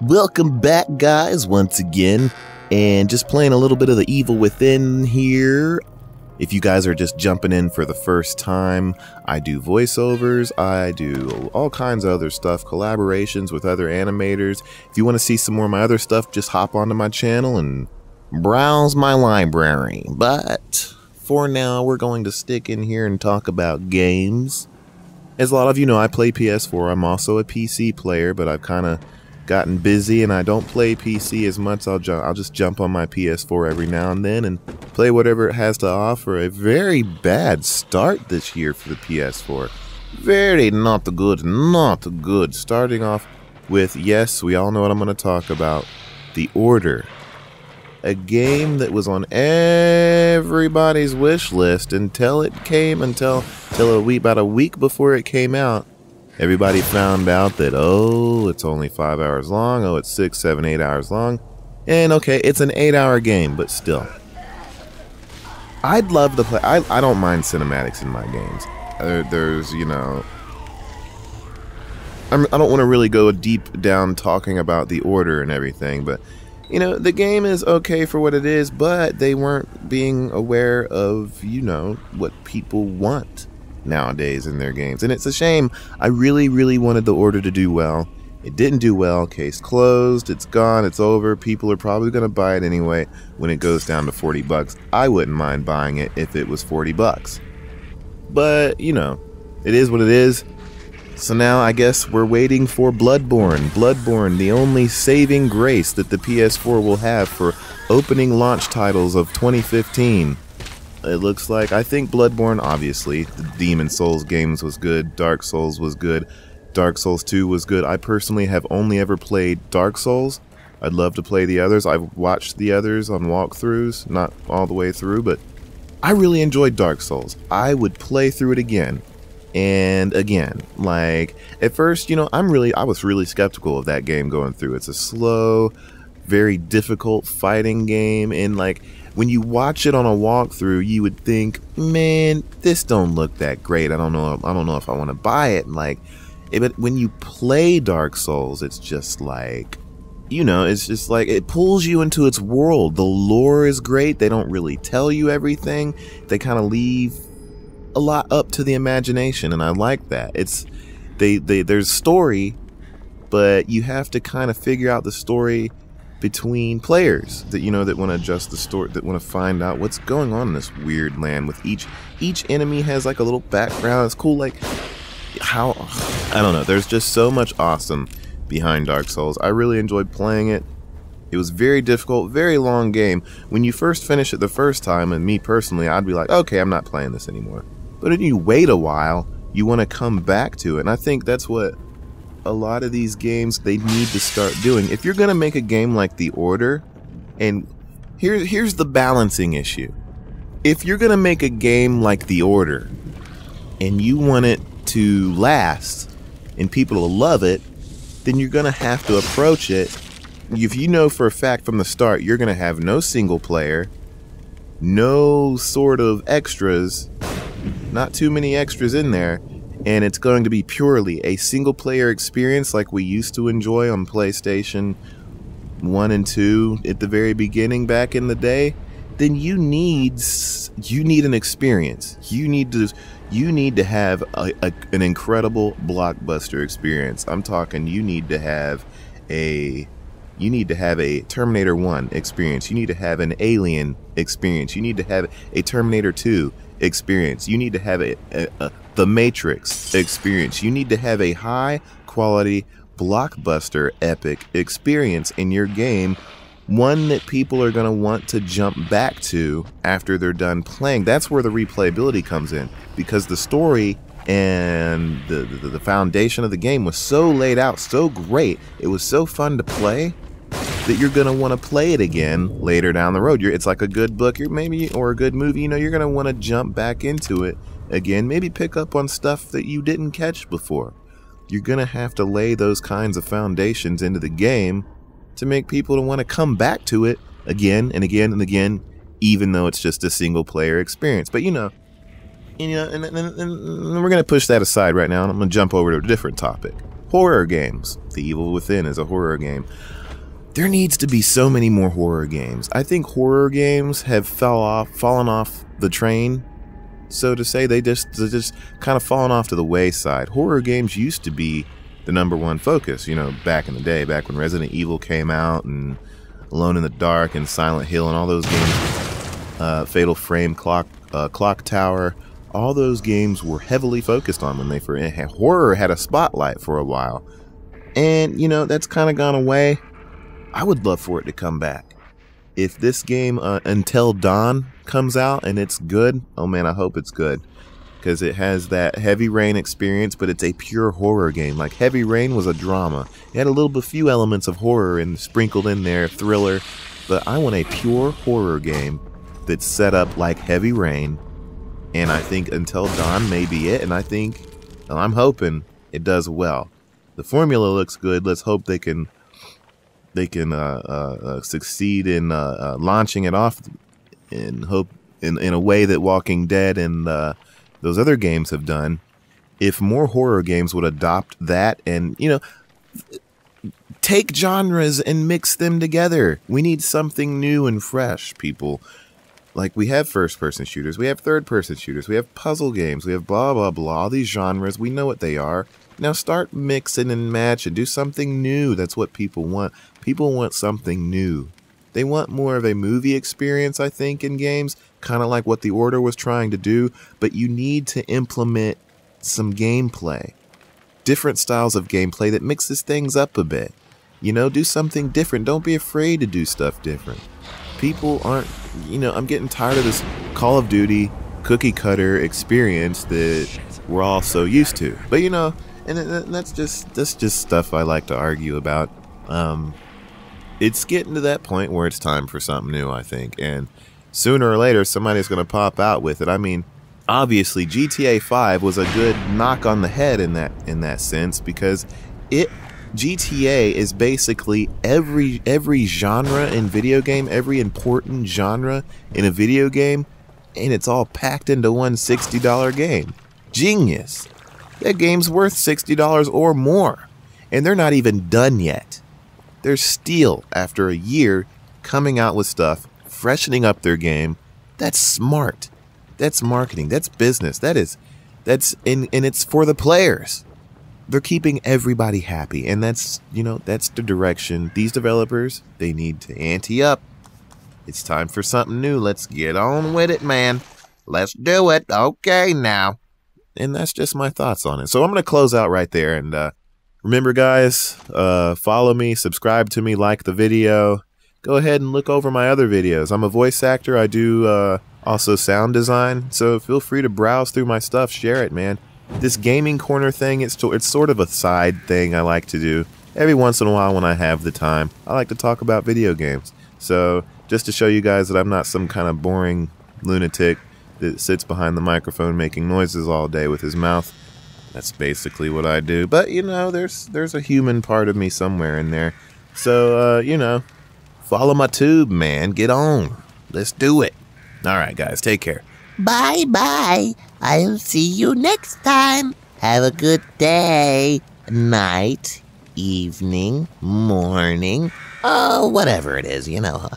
Welcome back, guys, once again, and just playing a little bit of the Evil Within here. If you guys are just jumping in for the first time, I do voiceovers, I do all kinds of other stuff, collaborations with other animators. If you want to see some more of my other stuff, just hop onto my channel and browse my library. But for now, we're going to stick in here and talk about games. As a lot of you know, I play PS4. I'm also a PC player, but I've kind of gotten busy and I don't play PC as much. I'll just jump on my PS4 every now and then and play whatever it has to offer. A very bad start this year for the PS4. Very not good. Starting off with, yes, we all know what I'm going to talk about. The Order. A game that was on everybody's wish list until about a week before it came out. Everybody found out that, oh, it's only 5 hours long, oh, it's 6, 7, 8 hours long, and okay, it's an 8-hour game, but still. I'd love to play, I don't mind cinematics in my games. There's, you know, I don't want to really go deep down talking about the Order and everything, but, you know, the game is okay for what it is, but they weren't being aware of, you know, what people want nowadays in their games, and it's a shame. I really wanted the Order to do well. It didn't do well. Case closed. It's gone. It's over. People are probably going to buy it anyway when it goes down to 40 bucks. I wouldn't mind buying it if it was 40 bucks. But, you know, it is what it is. So now I guess we're waiting for Bloodborne. Bloodborne, the only saving grace that the PS4 will have for opening launch titles of 2015. It looks like, I think Bloodborne, obviously, the Demon Souls games was good, Dark Souls was good, Dark Souls 2 was good. I personally have only ever played Dark Souls. I'd love to play the others. I've watched the others on walkthroughs, not all the way through, but I really enjoyed Dark Souls. I would play through it again and again. Like, at first, you know, I was really skeptical of that game going through. It's a slow, very difficult fighting game, and like, when you watch it on a walkthrough, you would think, man, this don't look that great. I don't know if I want to buy it. Like, but when you play Dark Souls, it's just like, you know, it's just like, it pulls you into its world. The lore is great. They don't really tell you everything. They kind of leave a lot up to the imagination, and I like that. There's story, but you have to kind of figure out the story between players that, you know, that want to adjust the story, that want to find out what's going on in this weird land. With each enemy has like a little background. It's cool. Like, how, I don't know, there's just so much awesome behind Dark Souls. I really enjoyed playing it. It was very difficult, very long game. When you first finish it the first time, and me personally, I'd be like, okay, I'm not playing this anymore. But if you wait a while, you want to come back to it, and I think that's what a lot of these games, they need to start doing. If you're gonna make a game like The Order, and here's the balancing issue. If you're gonna make a game like The Order and you want it to last and people will love it, then you're gonna have to approach it, if you know for a fact from the start you're gonna have no single player, no sort of extras, not too many extras in there, and it's going to be purely a single-player experience like we used to enjoy on PlayStation 1 and 2 at the very beginning back in the day, then you need an experience. You need to have an incredible blockbuster experience. I'm talking, you need to have a Terminator 1 experience. You need to have an Alien experience. You need to have a Terminator 2 experience. You need to have the Matrix experience. You need to have a high quality blockbuster epic experience in your game, one that people are going to want to jump back to after they're done playing. That's where the replayability comes in, because the story and the foundation of the game was so laid out, so great, it was so fun to play, that you're going to want to play it again later down the road. It's like a good book, or a good movie. You know, you're going to want to jump back into it again, maybe pick up on stuff that you didn't catch before. You're going to have to lay those kinds of foundations into the game to make people to want to come back to it again and again and again, even though it's just a single player experience. But, you know, and we're going to push that aside right now, and I'm going to jump over to a different topic. Horror games. The Evil Within is a horror game. There needs to be so many more horror games. I think horror games have fallen off the train, so to say. They're just kind of fallen off to the wayside. Horror games used to be the #1 focus, you know, back in the day, back when Resident Evil came out and Alone in the Dark and Silent Hill and all those games, Fatal Frame, Clock Tower, all those games were heavily focused on when they horror had a spotlight for a while. And, you know, that's kind of gone away. I would love for it to come back. If this game, Until Dawn, comes out and it's good, oh man, I hope it's good. Because it has that Heavy Rain experience, but it's a pure horror game. Like, Heavy Rain was a drama. It had a few elements of horror and sprinkled in there, thriller. But I want a pure horror game that's set up like Heavy Rain. And I think Until Dawn may be it. And I'm hoping it does well. The formula looks good. Let's hope they can succeed in launching it off in a way that Walking Dead and those other games have done. If more horror games would adopt that and, you know, take genres and mix them together. We need something new and fresh, people. Like, we have first-person shooters, we have third-person shooters, we have puzzle games, we have blah, blah, blah, all these genres. We know what they are. Now start mixing and matching. Do something new. That's what people want. People want something new. They want more of a movie experience, I think, in games. Kind of like what The Order was trying to do. But you need to implement some gameplay. Different styles of gameplay that mixes things up a bit. You know, do something different. Don't be afraid to do stuff different. People aren't, you know, I'm getting tired of this Call of Duty cookie cutter experience that we're all so used to. But, you know, and that's just stuff I like to argue about. It's getting to that point where it's time for something new, I think. And sooner or later, somebody's going to pop out with it. I mean, obviously, GTA 5 was a good knock on the head in that sense, because GTA is basically every genre in video game, every important genre in a video game, and it's all packed into one $60 game. Genius. That game's worth $60 or more, and they're not even done yet. They're still, after a year, coming out with stuff, freshening up their game. That's smart. That's marketing. That's business. And it's for the players. They're keeping everybody happy, and that's the direction. These developers, they need to ante up. It's time for something new. Let's get on with it, man. Let's do it. Okay, now. And that's just my thoughts on it. So I'm going to close out right there. And remember, guys, follow me, subscribe to me, like the video. Go ahead and look over my other videos. I'm a voice actor. I do also sound design. So feel free to browse through my stuff. Share it, man. This gaming corner thing, it's sort of a side thing I like to do. Every once in a while when I have the time, I like to talk about video games. So just to show you guys that I'm not some kind of boring lunatic that sits behind the microphone making noises all day with his mouth. That's basically what I do. But, you know, there's a human part of me somewhere in there. So, you know, follow my tube, man. Get on. Let's do it. All right, guys. Take care. Bye-bye. I'll see you next time. Have a good day, night, evening, morning, whatever it is, you know.